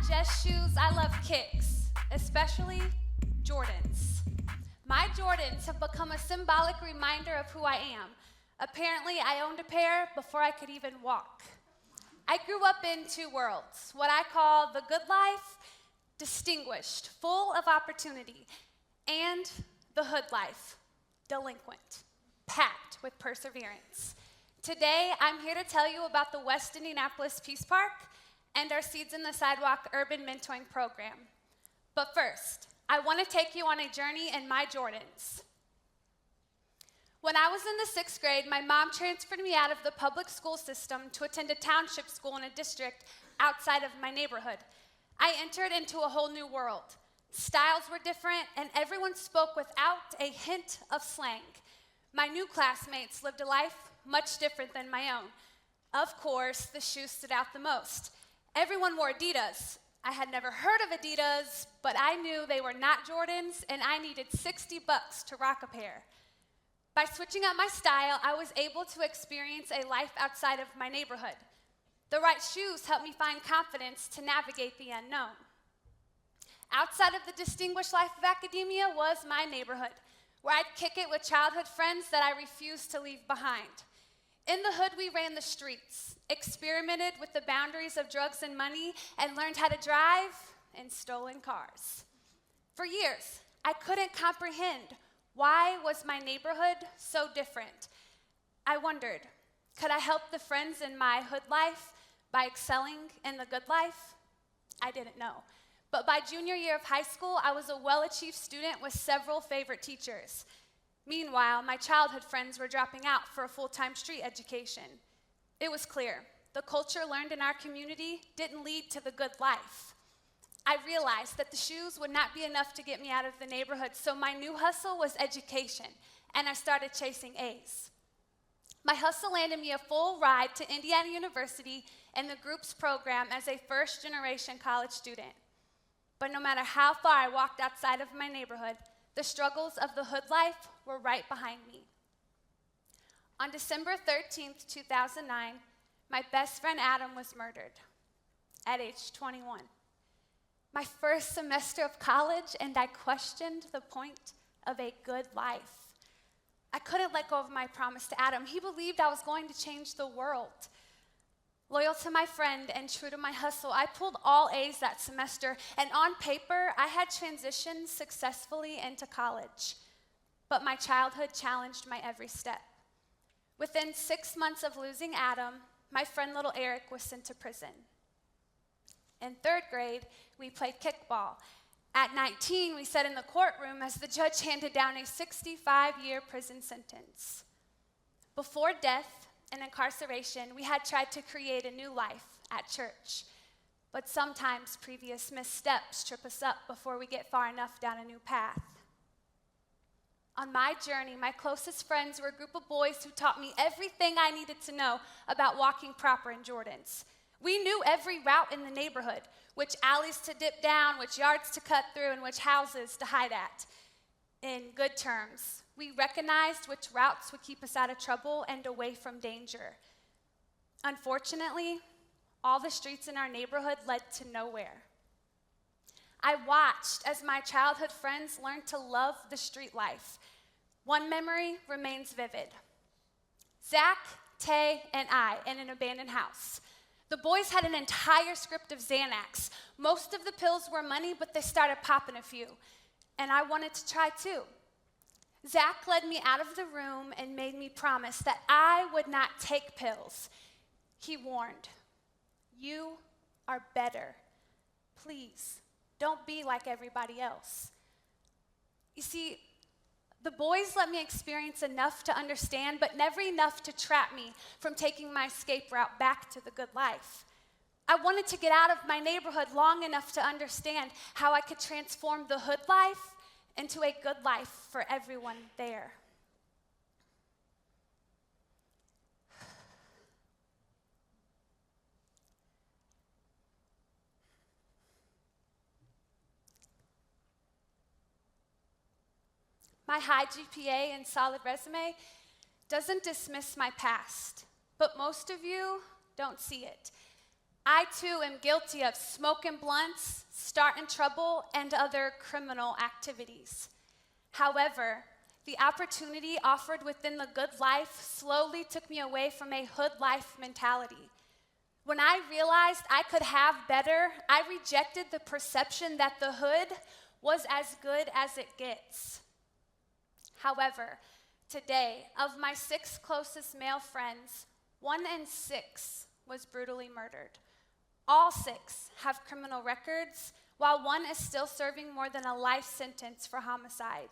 just shoes, I love kicks, especially Jordans. My Jordans have become a symbolic reminder of who I am. Apparently, I owned a pair before I could even walk. I grew up in two worlds, what I call the good life, distinguished, full of opportunity, and the hood life, delinquent, packed with perseverance. Today, I'm here to tell you about the West Indianapolis Peace Park and our Seeds in the Sidewalk urban mentoring program. But first, I want to take you on a journey in my Jordans. When I was in the 6th grade, my mom transferred me out of the public school system to attend a township school in a district outside of my neighborhood. I entered into a whole new world. Styles were different, and everyone spoke without a hint of slang. My new classmates lived a life much different than my own. Of course, the shoes stood out the most. Everyone wore Adidas. I had never heard of Adidas, but I knew they were not Jordans, and I needed $60 to rock a pair. By switching up my style, I was able to experience a life outside of my neighborhood. The right shoes helped me find confidence to navigate the unknown. Outside of the distinguished life of academia was my neighborhood, where I'd kick it with childhood friends that I refused to leave behind. In the hood, we ran the streets, experimented with the boundaries of drugs and money, and learned how to drive in stolen cars. For years, I couldn't comprehend why was my neighborhood so different. I wondered, could I help the friends in my hood life by excelling in the good life? I didn't know. But by junior year of high school, I was a well-achieved student with several favorite teachers. Meanwhile, my childhood friends were dropping out for a full-time street education. It was clear, the culture learned in our community didn't lead to the good life. I realized that the shoes would not be enough to get me out of the neighborhood, so my new hustle was education, and I started chasing A's. My hustle landed me a full ride to Indiana University and the group's program as a first-generation college student. But no matter how far I walked outside of my neighborhood, the struggles of the hood life were right behind me. On December 13th, 2009, my best friend Adam was murdered at age 21. My first semester of college, and I questioned the point of a good life. I couldn't let go of my promise to Adam. He believed I was going to change the world. Loyal to my friend and true to my hustle, I pulled all A's that semester, and on paper, I had transitioned successfully into college. But my childhood challenged my every step. Within 6 months of losing Adam, my friend little Eric was sent to prison. In 3rd grade, we played kickball. At 19, we sat in the courtroom as the judge handed down a 65-year prison sentence. Before death and incarceration, we had tried to create a new life at church. But sometimes previous missteps trip us up before we get far enough down a new path. On my journey, my closest friends were a group of boys who taught me everything I needed to know about walking proper in Jordans. We knew every route in the neighborhood, which alleys to dip down, which yards to cut through, and which houses to hide at. In good terms, we recognized which routes would keep us out of trouble and away from danger. Unfortunately, all the streets in our neighborhood led to nowhere. I watched as my childhood friends learned to love the street life. One memory remains vivid. Zach, Tay, and I in an abandoned house. The boys had an entire script of Xanax. Most of the pills were money, but they started popping a few. And I wanted to try too. Zach led me out of the room and made me promise that I would not take pills. He warned, "You are better. Please, don't be like everybody else." You see, the boys let me experience enough to understand, but never enough to trap me from taking my escape route back to the good life. I wanted to get out of my neighborhood long enough to understand how I could transform the hood life into a good life for everyone there. My high GPA and solid resume doesn't dismiss my past, but most of you don't see it. I too am guilty of smoking blunts, starting trouble, and other criminal activities. However, the opportunity offered within the good life slowly took me away from a hood life mentality. When I realized I could have better, I rejected the perception that the hood was as good as it gets. However, today, of my 6 closest male friends, 1 in 6 was brutally murdered. All 6 have criminal records, while 1 is still serving more than a life sentence for homicide.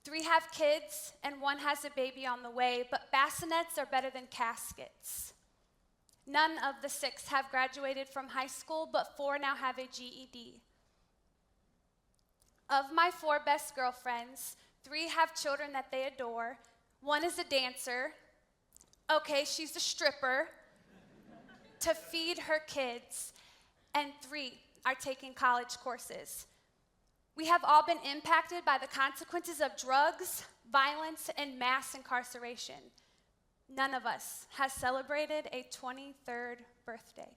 3 have kids, and 1 has a baby on the way, but bassinets are better than caskets. None of the 6 have graduated from high school, but 4 now have a GED. Of my 4 best girlfriends, 3 have children that they adore. 1 is a dancer. Okay, she's a stripper to feed her kids. And 3 are taking college courses. We have all been impacted by the consequences of drugs, violence, and mass incarceration. None of us has celebrated a 23rd birthday.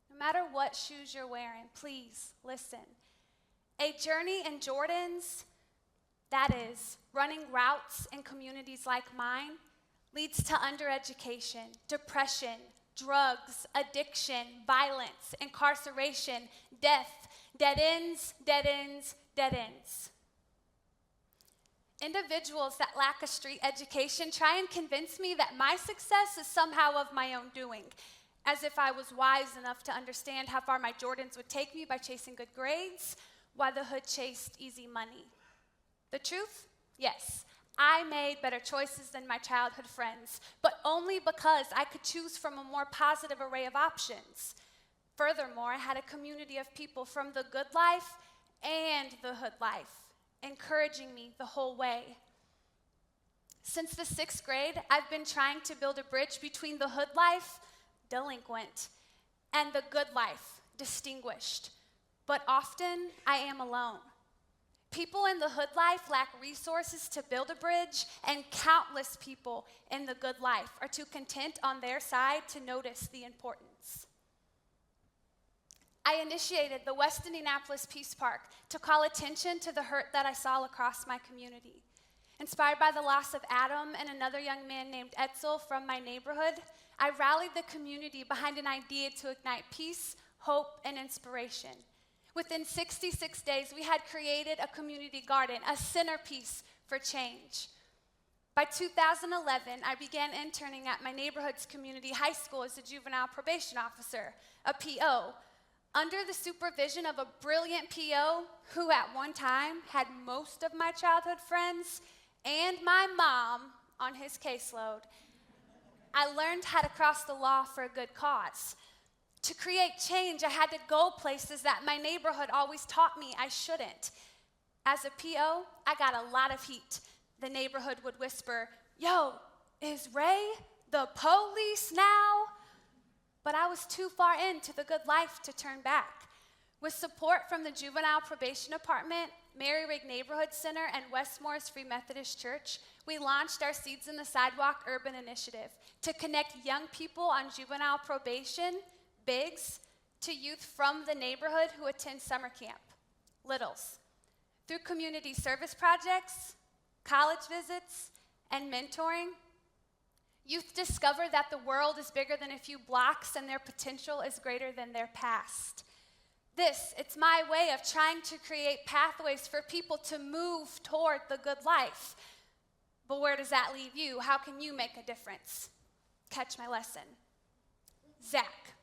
No matter what shoes you're wearing, please listen. A journey in Jordan's, that is, running routes in communities like mine, leads to undereducation, depression, drugs, addiction, violence, incarceration, death, dead ends, dead ends, dead ends. Individuals that lack a street education try and convince me that my success is somehow of my own doing, as if I was wise enough to understand how far my Jordans would take me by chasing good grades, while the hood chased easy money. The truth? Yes, I made better choices than my childhood friends, but only because I could choose from a more positive array of options. Furthermore, I had a community of people from the good life and the hood life, encouraging me the whole way. Since the 6th grade, I've been trying to build a bridge between the hood life, delinquent, and the good life, distinguished. But often, I am alone. People in the hood life lack resources to build a bridge, and countless people in the good life are too content on their side to notice the importance. I initiated the West Indianapolis Peace Park to call attention to the hurt that I saw across my community. Inspired by the loss of Adam and another young man named Etzel from my neighborhood, I rallied the community behind an idea to ignite peace, hope, and inspiration. Within 66 days, we had created a community garden, a centerpiece for change. By 2011, I began interning at my neighborhood's community high school as a juvenile probation officer, a PO, under the supervision of a brilliant PO who at one time had most of my childhood friends and my mom on his caseload. I learned how to cross the law for a good cause. To create change, I had to go places that my neighborhood always taught me I shouldn't. As a PO, I got a lot of heat. The neighborhood would whisper, "Yo, is Ray the police now?" But I was too far into the good life to turn back. With support from the Juvenile Probation Department, Mary Rigg Neighborhood Center, and Westmore's Free Methodist Church, we launched our Seeds in the Sidewalk Urban Initiative to connect young people on juvenile probation, BIGS, to youth from the neighborhood who attend summer camp, Littles. Through community service projects, college visits, and mentoring, youth discover that the world is bigger than a few blocks and their potential is greater than their past. It's my way of trying to create pathways for people to move toward the good life. But where does that leave you? How can you make a difference? Catch my lesson. Zach.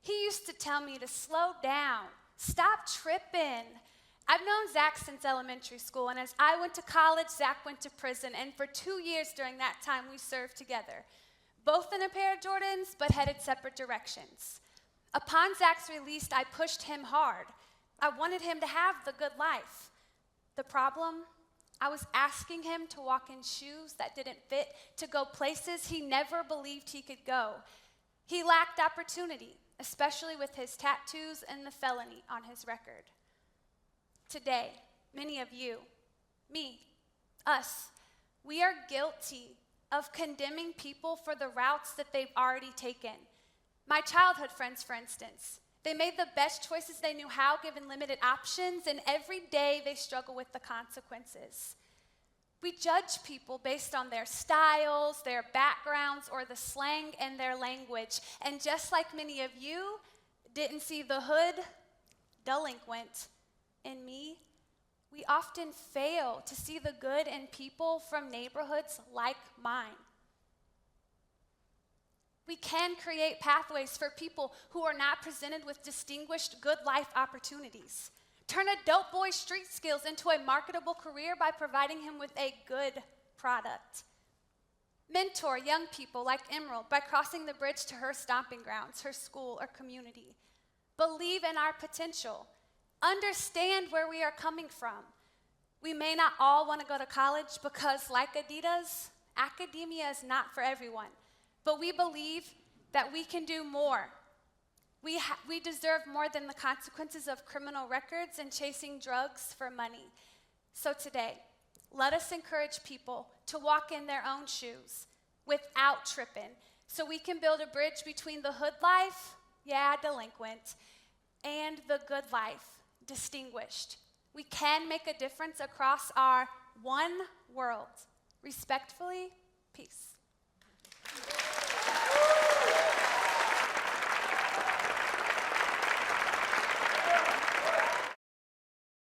He used to tell me to slow down, stop tripping. I've known Zach since elementary school, and as I went to college, Zach went to prison, and for 2 years during that time, we served together, both in a pair of Jordans, but headed separate directions. Upon Zach's release, I pushed him hard. I wanted him to have the good life. The problem? I was asking him to walk in shoes that didn't fit, to go places he never believed he could go. He lacked opportunity, especially with his tattoos and the felony on his record. Today, many of you, me, us, we are guilty of condemning people for the routes that they've already taken. My childhood friends, for instance, they made the best choices they knew how given limited options, and every day they struggle with the consequences. We judge people based on their styles, their backgrounds, or the slang in their language. And just like many of you didn't see the hood delinquent in me, we often fail to see the good in people from neighborhoods like mine. We can create pathways for people who are not presented with distinguished good life opportunities. Turn a dope boy's street skills into a marketable career by providing him with a good product. Mentor young people like Emerald by crossing the bridge to her stomping grounds, her school, or community. Believe in our potential. Understand where we are coming from. We may not all want to go to college because, like Adidas, academia is not for everyone. But we believe that we can do more. We deserve more than the consequences of criminal records and chasing drugs for money. So today, let us encourage people to walk in their own shoes without tripping, so we can build a bridge between the hood life, delinquent, and the good life, distinguished. We can make a difference across our one world. Respectfully, peace.